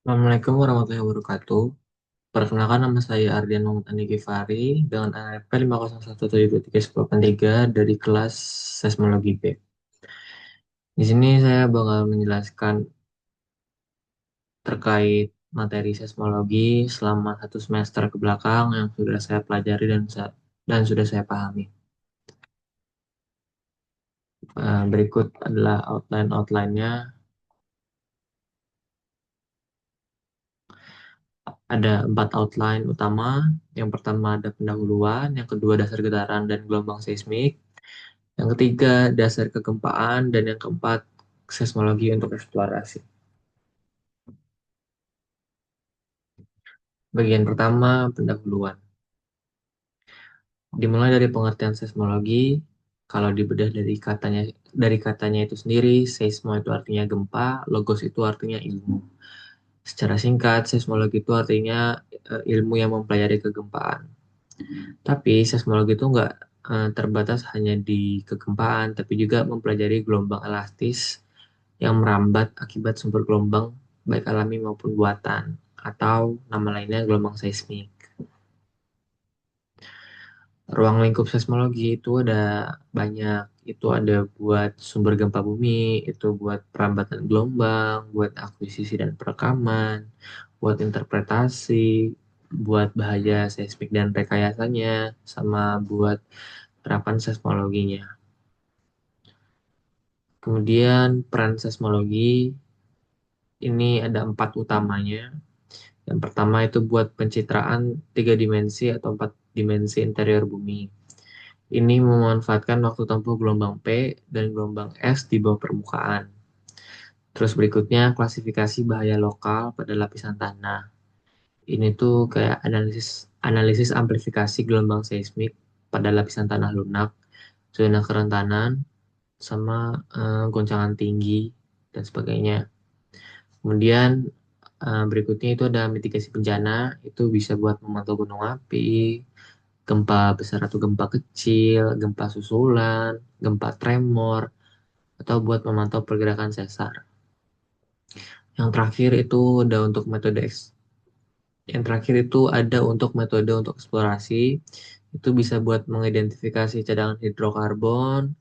Assalamualaikum warahmatullahi wabarakatuh. Perkenalkan nama saya Ardian Muhammad Andi Gifari dengan NPM 501731083 dari kelas Seismologi B. Di sini saya bakal menjelaskan terkait materi seismologi selama 1 semester ke belakang yang sudah saya pelajari dan sudah saya pahami. Berikut adalah outline-nya. Ada 4 outline utama. Yang pertama ada pendahuluan, yang kedua dasar getaran dan gelombang seismik, yang ketiga, dasar kegempaan. Dan yang keempat, seismologi untuk eksplorasi. Bagian pertama, pendahuluan. Dimulai dari pengertian seismologi, kalau dibedah dari katanya itu sendiri, seismo itu artinya gempa, logos itu artinya ilmu. Secara singkat, seismologi itu artinya ilmu yang mempelajari kegempaan. Tapi seismologi itu nggak terbatas hanya di kegempaan, tapi juga mempelajari gelombang elastis yang merambat akibat sumber gelombang baik alami maupun buatan, atau nama lainnya gelombang seismik. Ruang lingkup seismologi itu ada banyak. Itu ada buat sumber gempa bumi, itu buat perambatan gelombang, buat akuisisi dan perekaman, buat interpretasi, buat bahaya seismik dan rekayasanya, sama buat penerapan seismologinya. Kemudian peran seismologi ini ada 4 utamanya. Yang pertama itu buat pencitraan 3 dimensi atau 4 dimensi interior bumi. Ini memanfaatkan waktu tempuh gelombang P dan gelombang S di bawah permukaan. Terus berikutnya klasifikasi bahaya lokal pada lapisan tanah. Ini tuh kayak analisis analisis amplifikasi gelombang seismik pada lapisan tanah lunak, zona kerentanan, sama goncangan tinggi dan sebagainya. Kemudian berikutnya itu ada mitigasi bencana, itu bisa buat memantau gunung api, gempa besar atau gempa kecil, gempa susulan, gempa tremor, atau buat memantau pergerakan sesar. Yang terakhir itu ada untuk metode yang terakhir itu ada untuk metode untuk eksplorasi, itu bisa buat mengidentifikasi cadangan hidrokarbon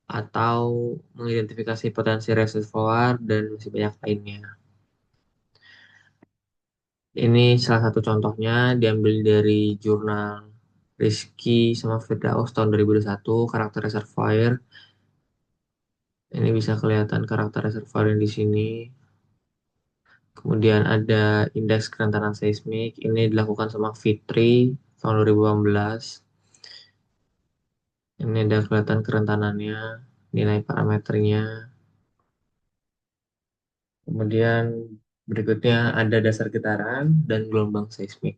atau mengidentifikasi potensi reservoir dan masih banyak lainnya. Ini salah satu contohnya diambil dari jurnal Rizky sama Firdaus tahun 2021, karakter reservoir. Ini bisa kelihatan karakter reservoir yang di sini. Kemudian ada indeks kerentanan seismik. Ini dilakukan sama Fitri tahun 2018. Ini ada kelihatan kerentanannya, nilai parameternya. Kemudian berikutnya ada dasar getaran dan gelombang seismik.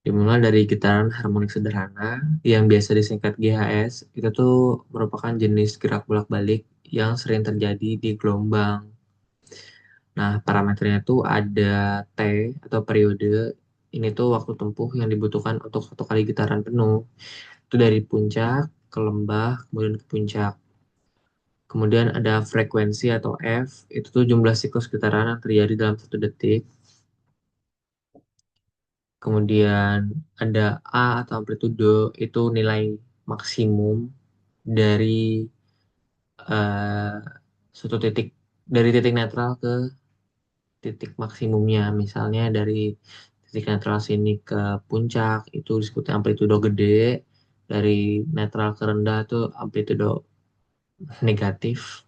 Dimulai dari getaran harmonik sederhana yang biasa disingkat GHS, itu tuh merupakan jenis gerak bolak-balik yang sering terjadi di gelombang. Nah, parameternya tuh ada T atau periode. Ini tuh waktu tempuh yang dibutuhkan untuk 1 kali getaran penuh. Itu dari puncak ke lembah, kemudian ke puncak. Kemudian ada frekuensi atau F, itu tuh jumlah siklus getaran yang terjadi dalam 1 detik. Kemudian ada A atau amplitude, itu nilai maksimum dari eh, suatu titik, dari titik netral ke titik maksimumnya. Misalnya dari titik netral sini ke puncak, itu disebutnya amplitudo gede. Dari netral ke rendah itu amplitudo negatif.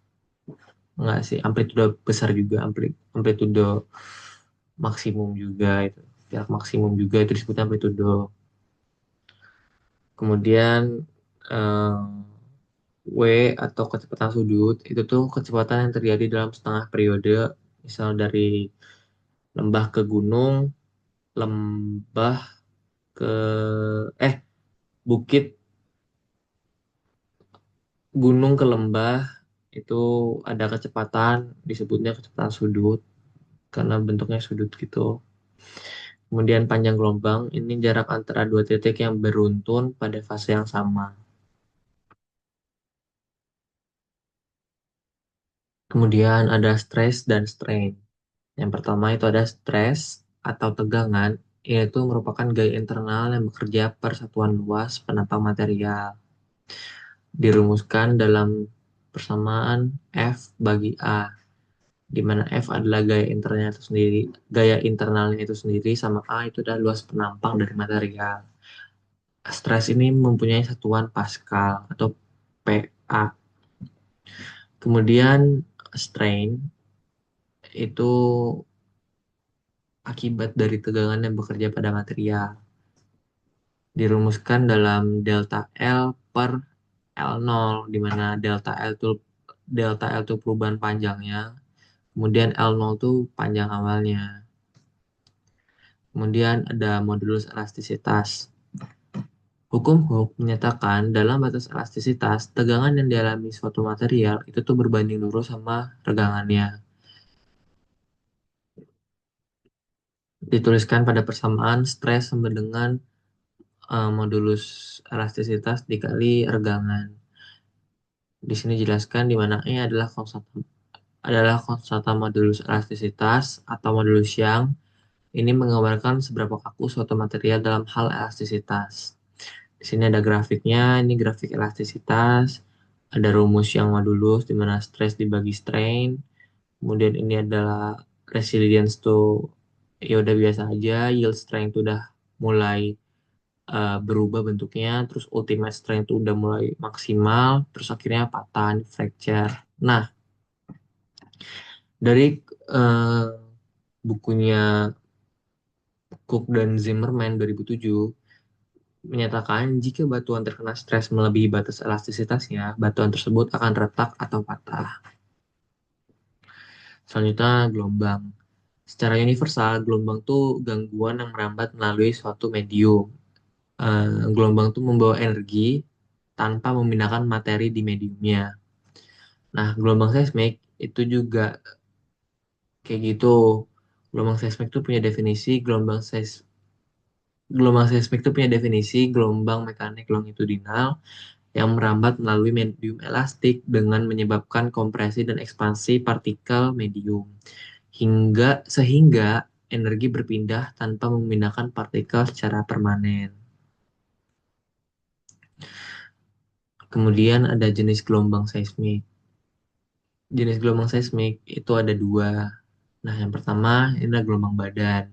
Enggak sih, amplitudo besar juga, amplitudo maksimum juga itu. Jarak maksimum juga itu disebutnya amplitudo. Kemudian eh, W atau kecepatan sudut itu tuh kecepatan yang terjadi dalam setengah periode, misal dari lembah ke gunung, lembah ke eh bukit, gunung ke lembah, itu ada kecepatan disebutnya kecepatan sudut karena bentuknya sudut gitu. Kemudian panjang gelombang ini jarak antara 2 titik yang beruntun pada fase yang sama. Kemudian ada stress dan strain. Yang pertama itu ada stress atau tegangan, yaitu merupakan gaya internal yang bekerja per satuan luas penentang material. Dirumuskan dalam persamaan F bagi A, di mana F adalah gaya internalnya itu sendiri sama A itu adalah luas penampang dari material. Stres ini mempunyai satuan Pascal atau PA. Kemudian strain itu akibat dari tegangan yang bekerja pada material. Dirumuskan dalam delta L per L0, di mana delta L itu perubahan panjangnya, kemudian L0 itu panjang awalnya. Kemudian ada modulus elastisitas. Hukum Hooke menyatakan dalam batas elastisitas, tegangan yang dialami suatu material itu tuh berbanding lurus sama regangannya. Dituliskan pada persamaan stres sama dengan modulus elastisitas dikali regangan. Di sini jelaskan di mana E adalah konstanta modulus elastisitas atau modulus Young. Ini menggambarkan seberapa kaku suatu material dalam hal elastisitas. Di sini ada grafiknya, ini grafik elastisitas. Ada rumus yang modulus di mana stress dibagi strain. Kemudian ini adalah resilience tuh ya udah biasa aja, yield strength udah mulai berubah bentuknya, terus ultimate strength itu udah mulai maksimal, terus akhirnya patah, fracture. Nah, dari eh, bukunya Cook dan Zimmerman 2007 menyatakan jika batuan terkena stres melebihi batas elastisitasnya, batuan tersebut akan retak atau patah. Selanjutnya, gelombang. Secara universal, gelombang itu gangguan yang merambat melalui suatu medium. Gelombang itu membawa energi tanpa memindahkan materi di mediumnya. Nah, gelombang seismik itu juga kayak gitu. Gelombang seismik itu punya definisi gelombang seismik itu punya definisi gelombang mekanik longitudinal yang merambat melalui medium elastik dengan menyebabkan kompresi dan ekspansi partikel medium sehingga energi berpindah tanpa memindahkan partikel secara permanen. Kemudian ada jenis gelombang seismik. Jenis gelombang seismik itu ada dua. Nah, yang pertama ini adalah gelombang badan.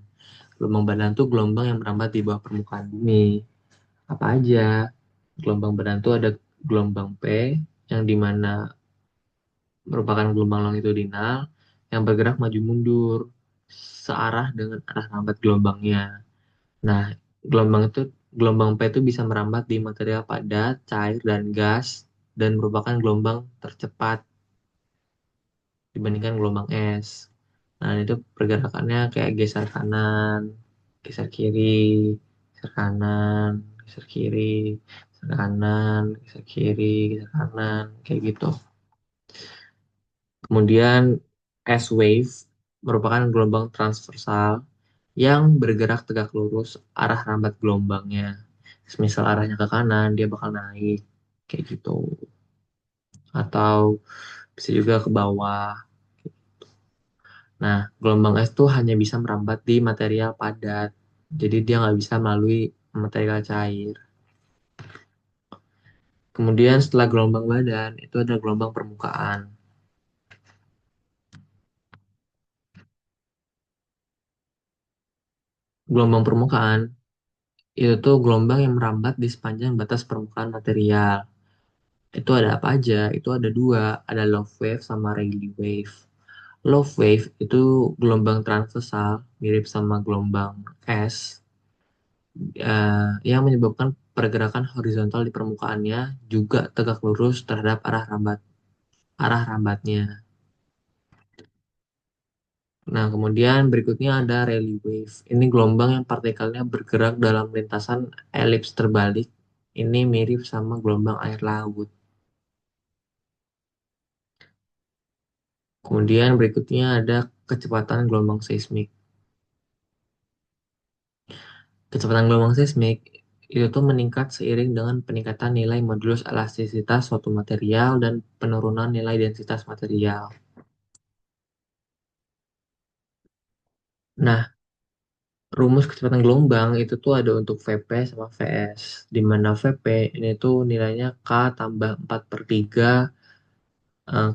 Gelombang badan itu gelombang yang merambat di bawah permukaan bumi. Apa aja? Gelombang badan itu ada gelombang P, yang dimana merupakan gelombang longitudinal yang bergerak maju mundur searah dengan arah rambat gelombangnya. Nah, gelombang itu gelombang P itu bisa merambat di material padat, cair, dan gas dan merupakan gelombang tercepat dibandingkan gelombang es. Nah, itu pergerakannya kayak geser kanan, geser kiri, geser kanan, geser kiri, geser kanan, geser kiri, geser kanan, kayak gitu. Kemudian S wave merupakan gelombang transversal yang bergerak tegak lurus arah rambat gelombangnya. Misal arahnya ke kanan, dia bakal naik kayak gitu. Atau bisa juga ke bawah. Nah, gelombang es tuh hanya bisa merambat di material padat. Jadi dia nggak bisa melalui material cair. Kemudian setelah gelombang badan, itu ada gelombang permukaan. Gelombang permukaan itu tuh gelombang yang merambat di sepanjang batas permukaan material. Itu ada apa aja? Itu ada dua, ada low wave sama Rayleigh wave. Low wave itu gelombang transversal, mirip sama gelombang es, yang menyebabkan pergerakan horizontal di permukaannya juga tegak lurus terhadap arah rambatnya. Nah, kemudian berikutnya ada Rayleigh wave. Ini gelombang yang partikelnya bergerak dalam lintasan elips terbalik. Ini mirip sama gelombang air laut. Kemudian berikutnya ada kecepatan gelombang seismik. Kecepatan gelombang seismik itu tuh meningkat seiring dengan peningkatan nilai modulus elastisitas suatu material dan penurunan nilai densitas material. Nah, rumus kecepatan gelombang itu tuh ada untuk VP sama VS. Di mana VP ini tuh nilainya K tambah 4 per 3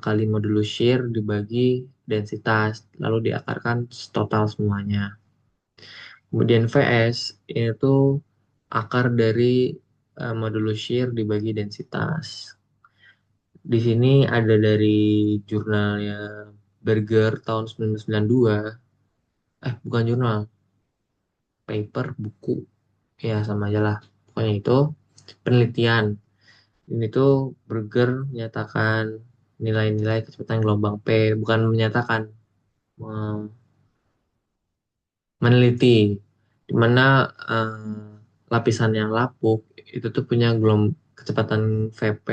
kali modulus shear dibagi densitas. Lalu diakarkan total semuanya. Kemudian VS ini tuh akar dari modulus shear dibagi densitas. Di sini ada dari jurnalnya Berger tahun 1992. Bukan jurnal, paper, buku. Ya, sama aja lah. Pokoknya itu penelitian. Ini tuh Berger menyatakan nilai-nilai kecepatan gelombang P, bukan menyatakan, me- meneliti, di mana lapisan yang lapuk itu tuh punya kecepatan VP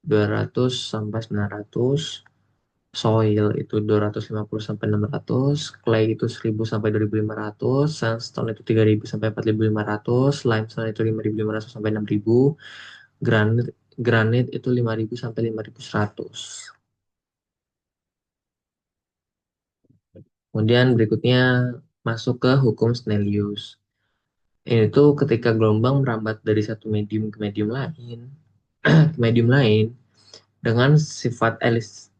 200 sampai 900, soil itu 250 sampai 600, clay itu 1000 sampai 2500, sandstone itu 3000 sampai 4500, limestone itu 5500 sampai 6000, granit granit itu 5000 sampai 5100. Kemudian berikutnya masuk ke hukum Snellius. Ini tuh ketika gelombang merambat dari satu medium ke medium lain, medium lain dengan sifat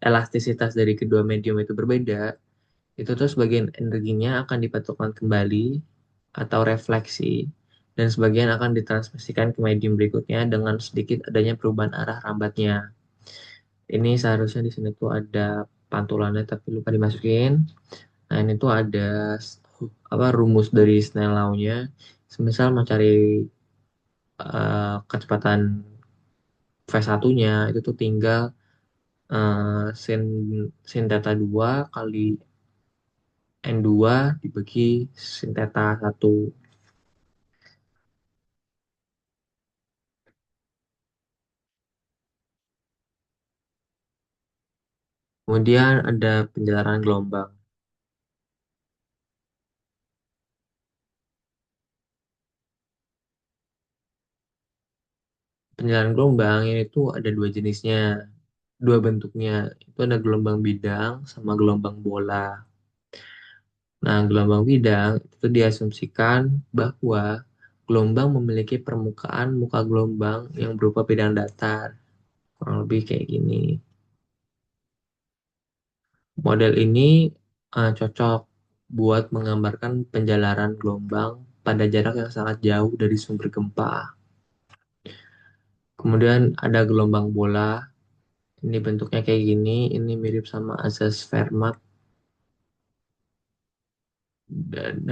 elastisitas dari kedua medium itu berbeda, itu tuh sebagian energinya akan dipantulkan kembali atau refleksi, dan sebagian akan ditransmisikan ke medium berikutnya dengan sedikit adanya perubahan arah rambatnya. Ini seharusnya di sini tuh ada pantulannya tapi lupa dimasukin. Nah, ini tuh ada apa rumus dari Snell law-nya. Semisal mau cari kecepatan V1-nya itu tuh tinggal sin sin theta 2 kali N2 dibagi sin theta 1. Kemudian ada penjelaran gelombang. Penjelaran gelombang ini tuh ada dua jenisnya, dua bentuknya. Itu ada gelombang bidang sama gelombang bola. Nah, gelombang bidang itu diasumsikan bahwa gelombang memiliki permukaan muka gelombang yang berupa bidang datar. Kurang lebih kayak gini. Model ini cocok buat menggambarkan penjalaran gelombang pada jarak yang sangat jauh dari sumber gempa. Kemudian ada gelombang bola. Ini bentuknya kayak gini. Ini mirip sama asas Fermat. Dan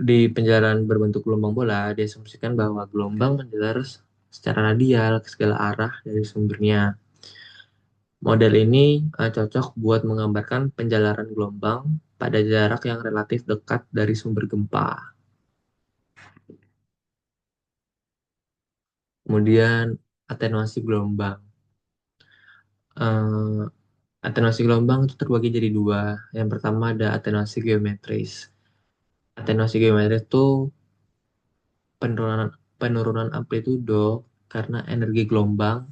di penjalaran berbentuk gelombang bola, diasumsikan bahwa gelombang menjalar secara radial ke segala arah dari sumbernya. Model ini cocok buat menggambarkan penjalaran gelombang pada jarak yang relatif dekat dari sumber gempa. Kemudian atenuasi gelombang. Eh, Atenuasi gelombang itu terbagi jadi dua. Yang pertama ada atenuasi geometris. Atenuasi geometris itu penurunan penurunan amplitudo karena energi gelombang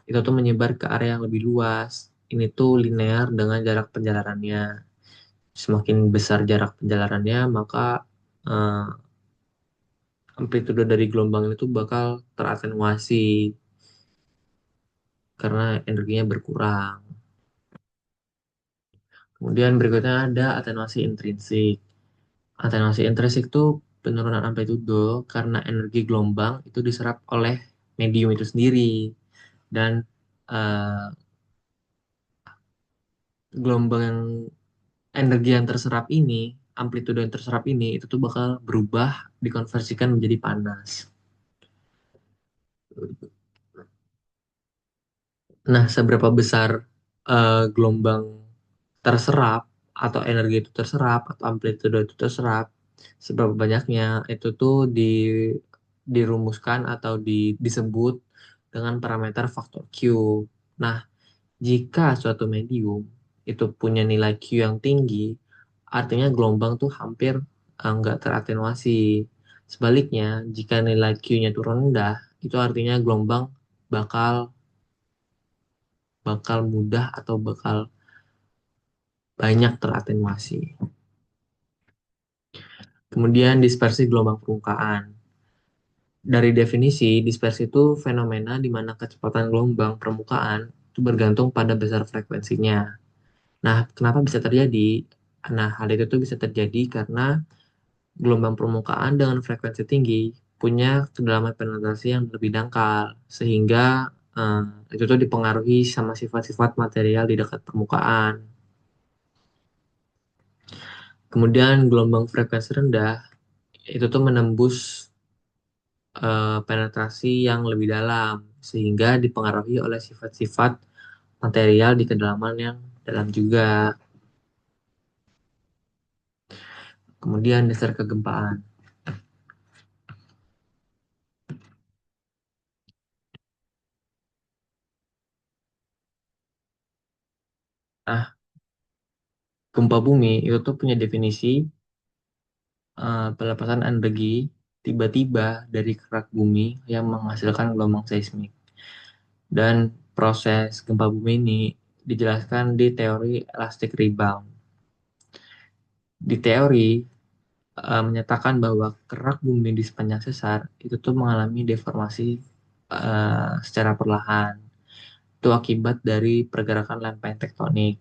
itu tuh menyebar ke area yang lebih luas. Ini tuh linear dengan jarak penjalarannya. Semakin besar jarak penjalarannya, maka eh, amplitudo dari gelombang itu bakal teratenuasi karena energinya berkurang. Kemudian berikutnya ada atenuasi intrinsik. Atenuasi intrinsik itu penurunan amplitudo karena energi gelombang itu diserap oleh medium itu sendiri, dan eh, gelombang yang energi yang terserap ini, amplitudo yang terserap ini itu tuh bakal berubah dikonversikan menjadi panas. Nah, seberapa besar gelombang terserap atau energi itu terserap atau amplitudo itu terserap, seberapa banyaknya itu tuh dirumuskan atau disebut dengan parameter faktor Q. Nah, jika suatu medium itu punya nilai Q yang tinggi, artinya gelombang tuh hampir nggak teratenuasi. Sebaliknya, jika nilai Q-nya tuh rendah, itu artinya gelombang bakal bakal mudah atau bakal banyak teratenuasi. Kemudian dispersi gelombang permukaan. Dari definisi, dispersi itu fenomena di mana kecepatan gelombang permukaan itu bergantung pada besar frekuensinya. Nah, kenapa bisa terjadi? Nah, hal itu tuh bisa terjadi karena gelombang permukaan dengan frekuensi tinggi punya kedalaman penetrasi yang lebih dangkal, sehingga eh, itu tuh dipengaruhi sama sifat-sifat material di dekat permukaan. Kemudian gelombang frekuensi rendah itu tuh menembus penetrasi yang lebih dalam, sehingga dipengaruhi oleh sifat-sifat material di kedalaman yang dalam juga. Kemudian dasar kegempaan. Nah, gempa bumi itu tuh punya definisi pelepasan energi tiba-tiba dari kerak bumi yang menghasilkan gelombang seismik. Dan proses gempa bumi ini dijelaskan di teori elastic rebound. Di teori menyatakan bahwa kerak bumi di sepanjang sesar itu tuh mengalami deformasi secara perlahan. Itu akibat dari pergerakan lempeng tektonik.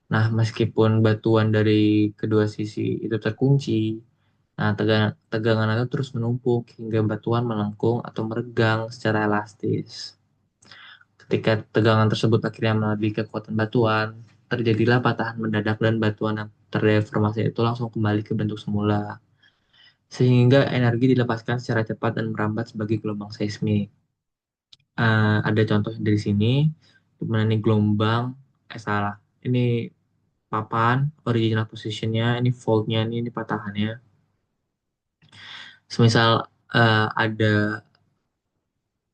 Nah, meskipun batuan dari kedua sisi itu terkunci, nah tegangan itu terus menumpuk hingga batuan melengkung atau meregang secara elastis. Ketika tegangan tersebut akhirnya melebihi kekuatan batuan, terjadilah patahan mendadak dan batuan yang terdeformasi itu langsung kembali ke bentuk semula. Sehingga energi dilepaskan secara cepat dan merambat sebagai gelombang seismik. Ada contoh dari sini, di mana ini gelombang, salah, ini papan, original positionnya, ini faultnya, ini patahannya. Semisal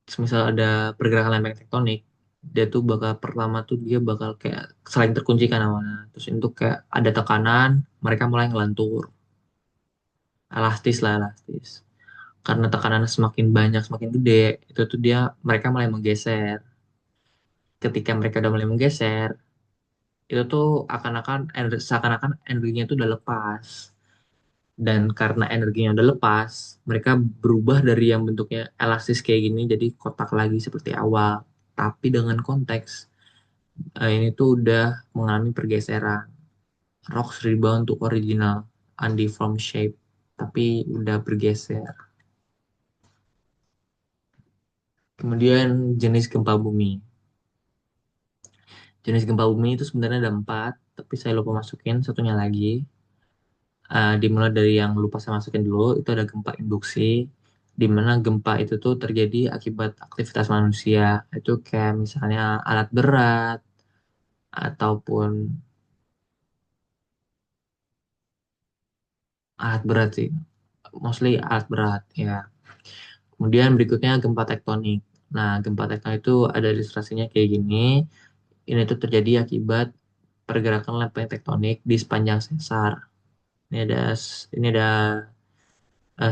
semisal ada pergerakan lempeng tektonik, dia tuh bakal pertama tuh dia bakal kayak saling terkunci kan awalnya. Terus itu kayak ada tekanan, mereka mulai ngelantur, elastis lah elastis. Karena tekanannya semakin banyak, semakin gede, itu tuh mereka mulai menggeser. Ketika mereka udah mulai menggeser, itu tuh seakan-akan energinya itu udah lepas. Dan karena energinya udah lepas, mereka berubah dari yang bentuknya elastis kayak gini jadi kotak lagi seperti awal. Tapi dengan konteks ini tuh udah mengalami pergeseran. Rocks rebound to original undeformed shape, tapi udah bergeser. Kemudian jenis gempa bumi. Jenis gempa bumi itu sebenarnya ada empat, tapi saya lupa masukin satunya lagi. Dimulai dari yang lupa saya masukin dulu, itu ada gempa induksi, di mana gempa itu tuh terjadi akibat aktivitas manusia. Itu kayak misalnya alat berat, ataupun alat berat sih, mostly alat berat ya. Kemudian berikutnya gempa tektonik. Nah, gempa tektonik itu ada ilustrasinya kayak gini. Ini tuh terjadi akibat pergerakan lempeng tektonik di sepanjang sesar. Ini ada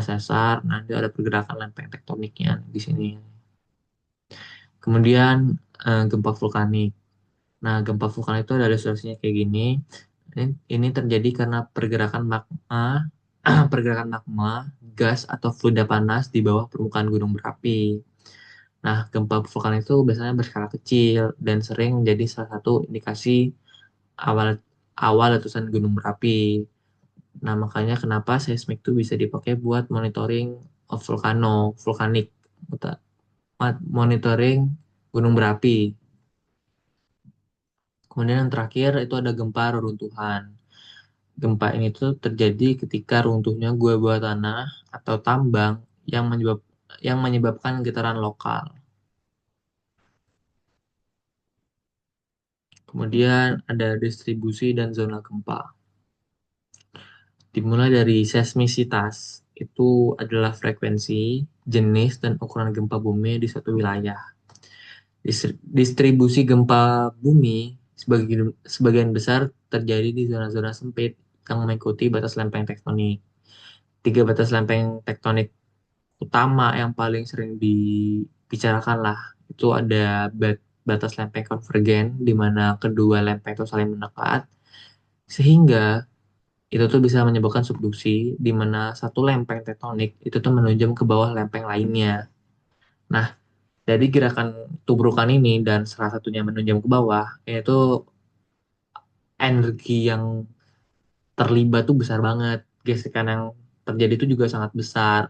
sesar, nanti ada pergerakan lempeng tektoniknya di sini. Kemudian gempa vulkanik. Nah, gempa vulkanik itu ada ilustrasinya kayak gini. Ini terjadi karena pergerakan magma, pergerakan magma, gas atau fluida panas di bawah permukaan gunung berapi. Nah, gempa vulkanik itu biasanya berskala kecil dan sering menjadi salah satu indikasi awal awal letusan gunung berapi. Nah, makanya kenapa seismik itu bisa dipakai buat monitoring vulkanik, monitoring gunung berapi. Kemudian yang terakhir itu ada gempa reruntuhan. Gempa ini tuh terjadi ketika runtuhnya gua bawah tanah atau tambang yang menyebabkan getaran lokal. Kemudian ada distribusi dan zona gempa. Dimulai dari seismisitas, itu adalah frekuensi, jenis, dan ukuran gempa bumi di suatu wilayah. Distribusi gempa bumi sebagian besar terjadi di zona-zona sempit yang mengikuti batas lempeng tektonik. Tiga batas lempeng tektonik utama yang paling sering dibicarakan lah itu ada batas lempeng konvergen di mana kedua lempeng itu saling mendekat, Sehingga itu tuh bisa menyebabkan subduksi di mana satu lempeng tektonik itu tuh menunjam ke bawah lempeng lainnya. Nah, dari gerakan tubrukan ini dan salah satunya menunjam ke bawah, itu energi yang terlibat tuh besar banget. Gesekan yang terjadi itu juga sangat besar.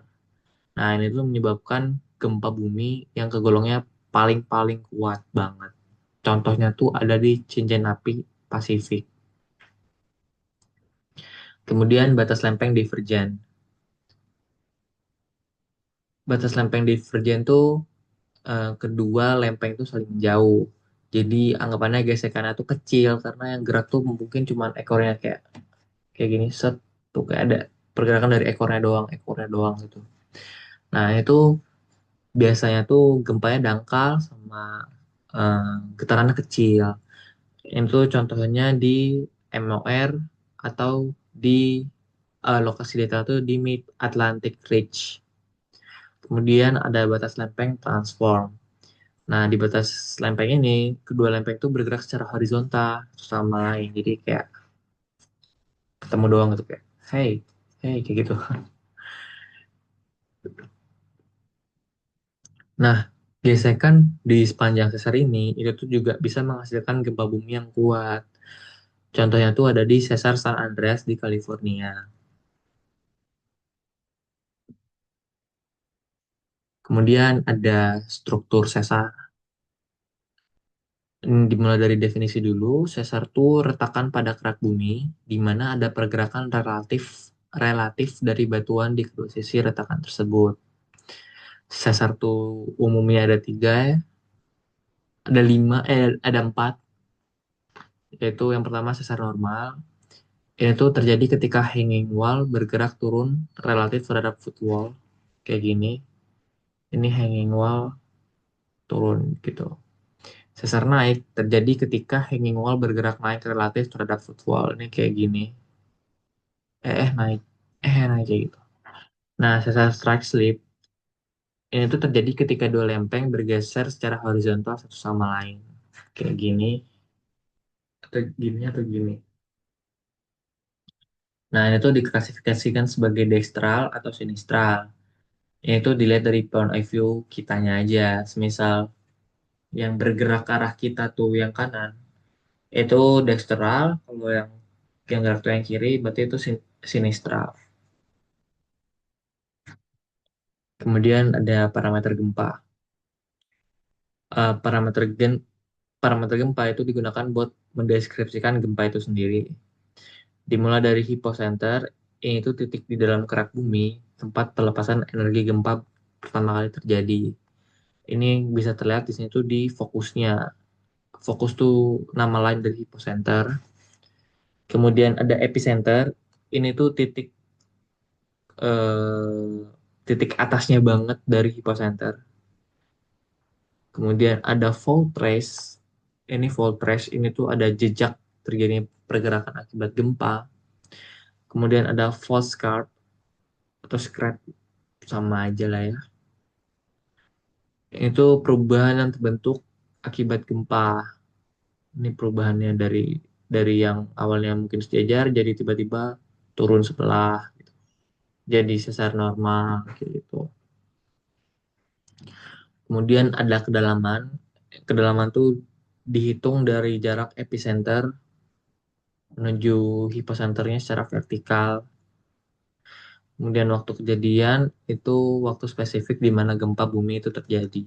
Nah, ini tuh menyebabkan gempa bumi yang kegolongnya paling-paling kuat banget. Contohnya tuh ada di cincin api Pasifik. Kemudian batas lempeng divergen. Batas lempeng divergen tuh kedua lempeng itu saling jauh. Jadi anggapannya gesekannya tuh kecil karena yang gerak tuh mungkin cuma ekornya kayak kayak gini set tuh kayak ada pergerakan dari ekornya doang gitu. Nah, itu biasanya tuh gempanya dangkal sama eh, getarannya kecil. Itu contohnya di MOR atau di lokasi detail tuh di Mid Atlantic Ridge. Kemudian ada batas lempeng transform. Nah, di batas lempeng ini, kedua lempeng itu bergerak secara horizontal satu sama lain. Jadi kayak ketemu doang gitu kayak, hey, hey, kayak gitu. Nah, gesekan di sepanjang sesar ini itu tuh juga bisa menghasilkan gempa bumi yang kuat. Contohnya tuh ada di sesar San Andreas di California. Kemudian ada struktur sesar. Dimulai dari definisi dulu, sesar tuh retakan pada kerak bumi, di mana ada pergerakan relatif relatif dari batuan di kedua sisi retakan tersebut. Sesar tuh umumnya ada tiga ya, ada lima, ada empat, yaitu yang pertama sesar normal. Ini tuh terjadi ketika hanging wall bergerak turun relatif terhadap foot wall, kayak gini. Ini hanging wall turun gitu. Sesar naik terjadi ketika hanging wall bergerak naik relatif terhadap foot wall. Ini kayak gini. Naik. Naik kayak gitu. Nah, sesar strike slip ini tuh terjadi ketika dua lempeng bergeser secara horizontal satu sama lain. Kayak gini, atau gini. Nah, ini tuh diklasifikasikan sebagai dextral atau sinistral. Ini tuh dilihat dari point of view kitanya aja. Semisal yang bergerak ke arah kita tuh yang kanan, itu dextral. Kalau yang gerak tuh yang kiri, berarti itu sinistral. Kemudian ada parameter gempa. Eh, parameter gen, parameter gempa itu digunakan buat mendeskripsikan gempa itu sendiri. Dimulai dari hipocenter, ini itu titik di dalam kerak bumi, tempat pelepasan energi gempa pertama kali terjadi. Ini bisa terlihat di sini tuh di fokusnya. Fokus tuh nama lain dari hipocenter. Kemudian ada epicenter. Ini tuh titik atasnya banget dari hipocenter. Kemudian ada fault trace. Ini fault trace ini tuh ada jejak terjadinya pergerakan akibat gempa. Kemudian ada fault scarp atau scratch sama aja lah ya. Itu perubahan yang terbentuk akibat gempa. Ini perubahannya dari yang awalnya mungkin sejajar jadi tiba-tiba turun sebelah, jadi sesar normal kayak gitu. Kemudian ada kedalaman. Kedalaman tuh dihitung dari jarak epicenter menuju hipocenternya secara vertikal. Kemudian waktu kejadian itu waktu spesifik di mana gempa bumi itu terjadi.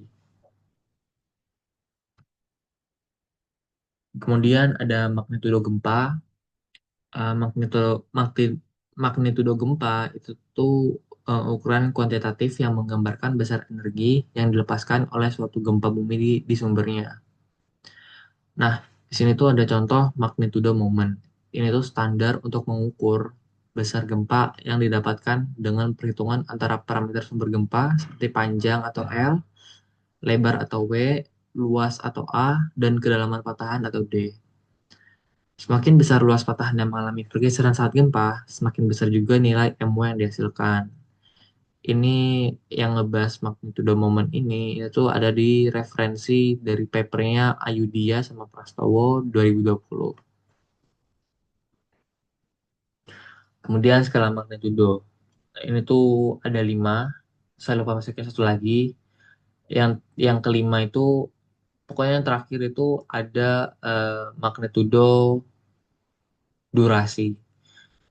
Kemudian ada magnitudo gempa. Magnitudo gempa itu tuh ukuran kuantitatif yang menggambarkan besar energi yang dilepaskan oleh suatu gempa bumi di sumbernya. Nah, di sini tuh ada contoh magnitudo moment. Ini tuh standar untuk mengukur besar gempa yang didapatkan dengan perhitungan antara parameter sumber gempa seperti panjang atau L, lebar atau W, luas atau A, dan kedalaman patahan atau D. Semakin besar luas patahan yang mengalami pergeseran saat gempa, semakin besar juga nilai MW yang dihasilkan. Ini yang ngebahas magnitudo moment ini itu ada di referensi dari papernya Ayudhya sama Prastowo 2020. Kemudian skala magnitudo. Ini tuh ada 5. Saya lupa masuknya satu lagi. Yang kelima itu, pokoknya yang terakhir itu ada magnitudo durasi.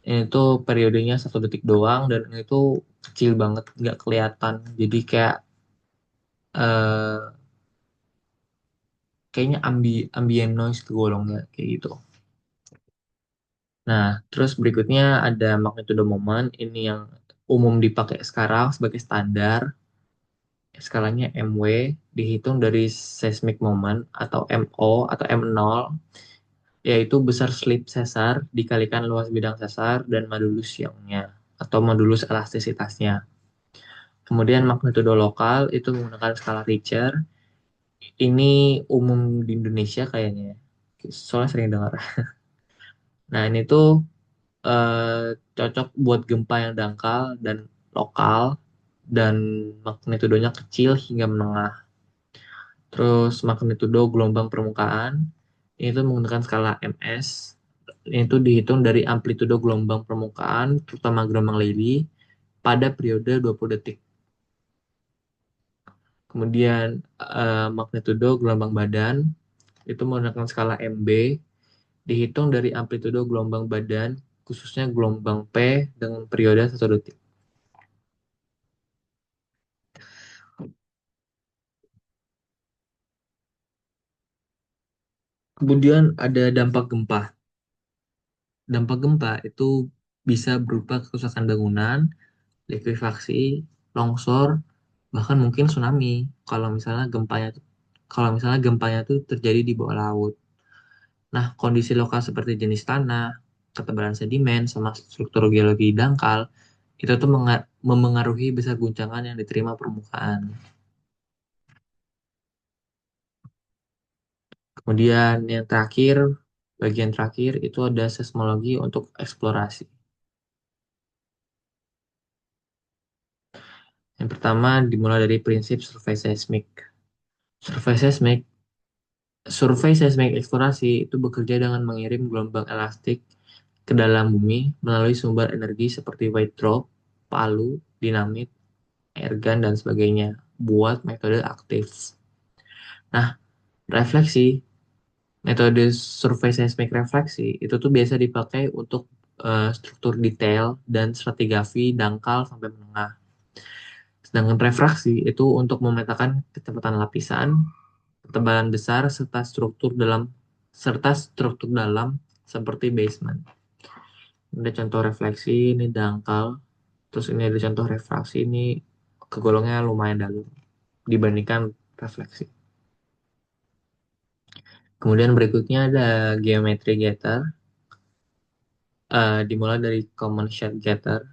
Ini tuh periodenya 1 detik doang dan ini tuh kecil banget, nggak kelihatan. Jadi kayak eh, kayaknya ambient noise kegolongnya kayak gitu. Nah, terus berikutnya ada magnitudo moment. Ini yang umum dipakai sekarang sebagai standar. Skalanya MW, dihitung dari seismic moment atau MO atau M0, yaitu besar slip sesar dikalikan luas bidang sesar dan modulus Youngnya atau modulus elastisitasnya. Kemudian magnitudo lokal itu menggunakan skala Richter. Ini umum di Indonesia kayaknya, ya. Soalnya sering dengar. Nah, ini tuh cocok buat gempa yang dangkal dan lokal dan magnitudonya kecil hingga menengah. Terus magnitudo gelombang permukaan itu menggunakan skala MS. Itu dihitung dari amplitudo gelombang permukaan, terutama gelombang Lely, pada periode 20 detik. Kemudian magnitudo gelombang badan itu menggunakan skala MB, dihitung dari amplitudo gelombang badan, khususnya gelombang P dengan periode 1 detik. Kemudian ada dampak gempa. Dampak gempa itu bisa berupa kerusakan bangunan, likuifaksi, longsor, bahkan mungkin tsunami kalau misalnya gempanya tuh terjadi di bawah laut. Nah, kondisi lokal seperti jenis tanah, ketebalan sedimen, sama struktur geologi dangkal itu tuh memengaruhi besar guncangan yang diterima permukaan. Kemudian bagian terakhir itu ada seismologi untuk eksplorasi. Yang pertama dimulai dari prinsip survei seismik. Survei seismik Survei seismik eksplorasi itu bekerja dengan mengirim gelombang elastik ke dalam bumi melalui sumber energi seperti white drop, palu, dinamit, airgun, dan sebagainya buat metode aktif. Nah, refleksi, metode survei seismik refleksi itu tuh biasa dipakai untuk struktur detail dan stratigrafi dangkal sampai menengah. Sedangkan refraksi itu untuk memetakan kecepatan lapisan, ketebalan besar, serta struktur dalam seperti basement. Ini ada contoh refleksi, ini dangkal. Terus ini ada contoh refraksi, ini kegolongnya lumayan dalam dibandingkan refleksi. Kemudian berikutnya ada geometri getter. Dimulai dari common shape getter.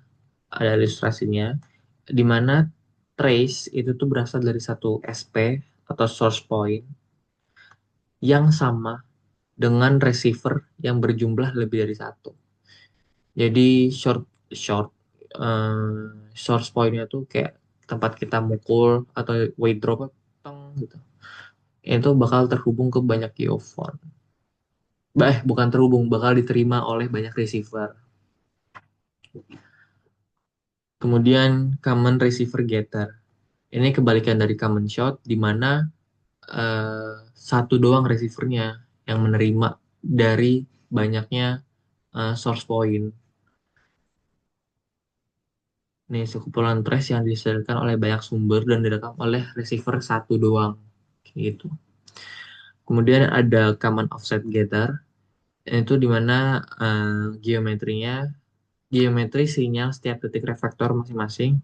Ada ilustrasinya. Di mana trace itu tuh berasal dari satu SP atau source point yang sama dengan receiver yang berjumlah lebih dari satu. Jadi short short source point-nya tuh kayak tempat kita mukul atau weight drop teng gitu. Itu bakal terhubung ke banyak geophone. Bukan terhubung, bakal diterima oleh banyak receiver. Kemudian common receiver getter. Ini kebalikan dari common shot di mana satu doang receivernya yang menerima dari banyaknya source point. Ini sekumpulan trace yang dihasilkan oleh banyak sumber dan direkam oleh receiver satu doang. Gitu. Kemudian ada common offset getter, itu di mana geometri sinyal setiap detik reflektor masing-masing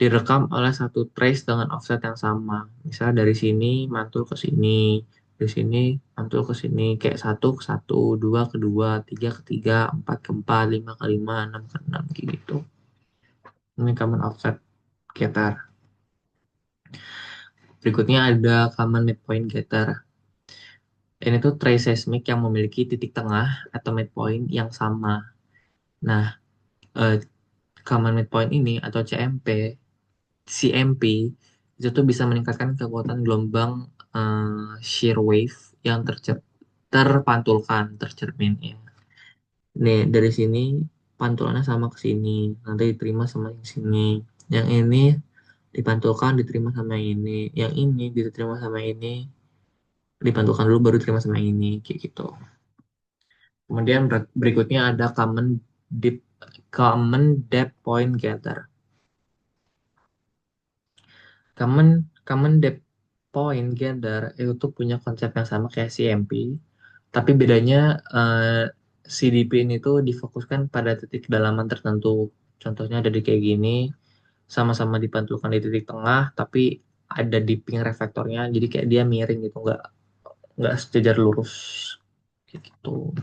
direkam oleh satu trace dengan offset yang sama. Misalnya dari sini mantul ke sini, dari sini mantul ke sini, kayak satu ke satu, dua ke dua, tiga ke tiga, empat ke empat, lima ke lima, enam ke enam gitu. Ini common offset getter. Berikutnya ada common midpoint getter. Ini tuh trace seismic yang memiliki titik tengah atau midpoint yang sama. Nah, eh, common midpoint ini atau CMP itu tuh bisa meningkatkan kekuatan gelombang shear wave yang terpantulkan, tercermin ya. Nih, dari sini pantulannya sama ke sini, nanti diterima sama yang sini. Yang ini dipantulkan diterima sama yang ini diterima sama yang ini, dipantulkan dulu baru diterima sama yang ini, kayak gitu. Kemudian berikutnya ada deep common depth point gather. Common common depth point gather itu tuh punya konsep yang sama kayak CMP, tapi bedanya CDP ini tuh difokuskan pada titik kedalaman tertentu. Contohnya ada di kayak gini, sama-sama dipantulkan di titik tengah, tapi ada dipping reflektornya, jadi kayak dia miring gitu, nggak sejajar lurus, kayak gitu.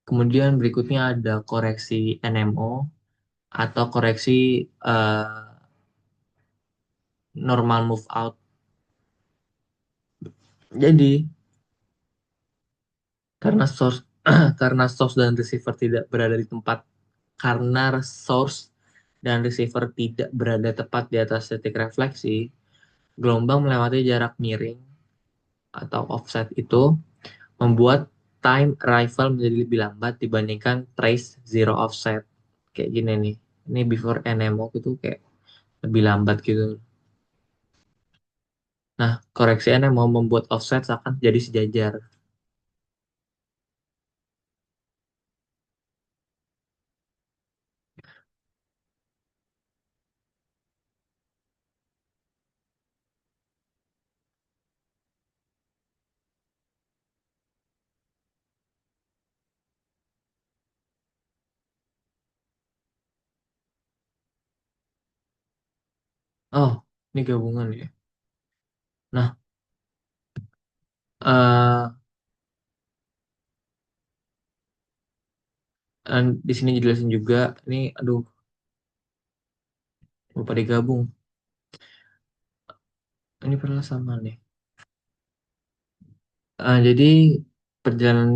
Kemudian berikutnya ada koreksi NMO atau koreksi eh, normal move out. Jadi karena source karena source dan receiver tidak berada di tempat karena source dan receiver tidak berada tepat di atas titik refleksi, gelombang melewati jarak miring atau offset itu membuat time arrival menjadi lebih lambat dibandingkan trace zero offset. Kayak gini nih. Ini before NMO itu kayak lebih lambat gitu. Nah, koreksi NMO membuat offset seakan jadi sejajar. Oh, ini gabungan ya. Nah, eh di sini jelasin juga. Ini, aduh, lupa digabung. Ini pernah sama nih. Jadi perjalanan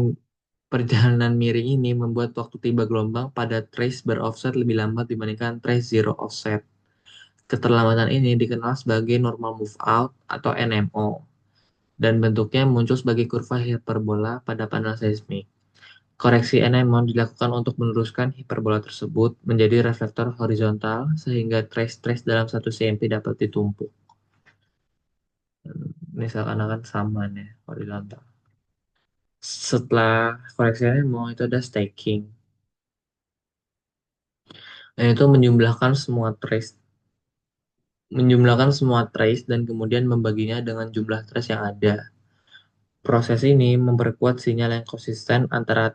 perjalanan miring ini membuat waktu tiba gelombang pada trace beroffset lebih lambat dibandingkan trace zero offset. Keterlambatan ini dikenal sebagai normal move out atau NMO dan bentuknya muncul sebagai kurva hiperbola pada panel seismik. Koreksi NMO dilakukan untuk meneruskan hiperbola tersebut menjadi reflektor horizontal sehingga trace-trace dalam satu CMP dapat ditumpuk. Ini seakan-akan sama nih horizontal. Setelah koreksi NMO itu ada staking. Nah, itu menjumlahkan semua trace dan kemudian membaginya dengan jumlah trace yang ada. Proses ini memperkuat sinyal yang konsisten antara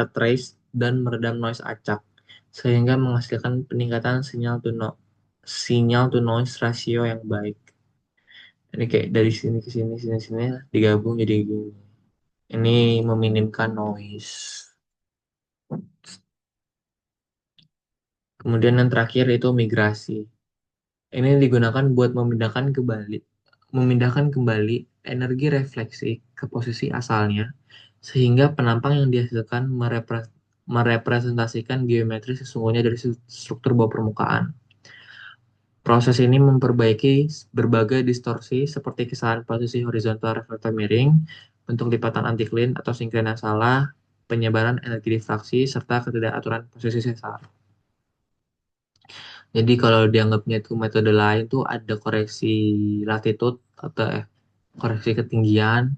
trace dan meredam noise acak, sehingga menghasilkan peningkatan sinyal to noise ratio yang baik. Ini kayak dari sini ke sini, sini, sini, digabung jadi gini. Ini meminimkan noise. Kemudian yang terakhir itu migrasi. Ini digunakan buat memindahkan kembali energi refleksi ke posisi asalnya, sehingga penampang yang dihasilkan merepresentasikan geometri sesungguhnya dari struktur bawah permukaan. Proses ini memperbaiki berbagai distorsi seperti kesalahan posisi horizontal reflektor miring, bentuk lipatan anticline atau sinkron yang salah, penyebaran energi difraksi, serta ketidakaturan posisi sesar. Jadi kalau dianggapnya itu metode lain tuh ada koreksi latitude atau koreksi ketinggian.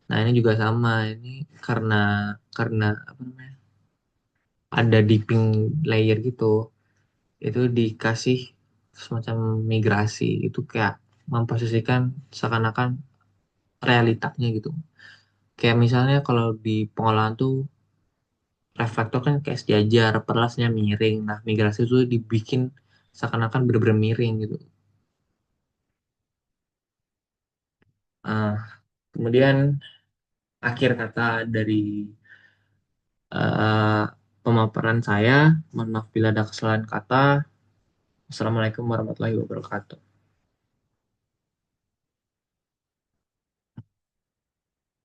Nah, ini juga sama. Ini karena karena apa namanya? Ada dipping layer gitu. Itu dikasih semacam migrasi. Itu kayak memposisikan seakan-akan realitanya gitu. Kayak misalnya kalau di pengolahan tuh reflektor kan kayak sejajar, perlasnya miring. Nah, migrasi itu dibikin seakan-akan bener-bener miring gitu. Kemudian akhir kata dari eh, pemaparan saya. Mohon maaf bila ada kesalahan kata. Assalamualaikum warahmatullahi wabarakatuh.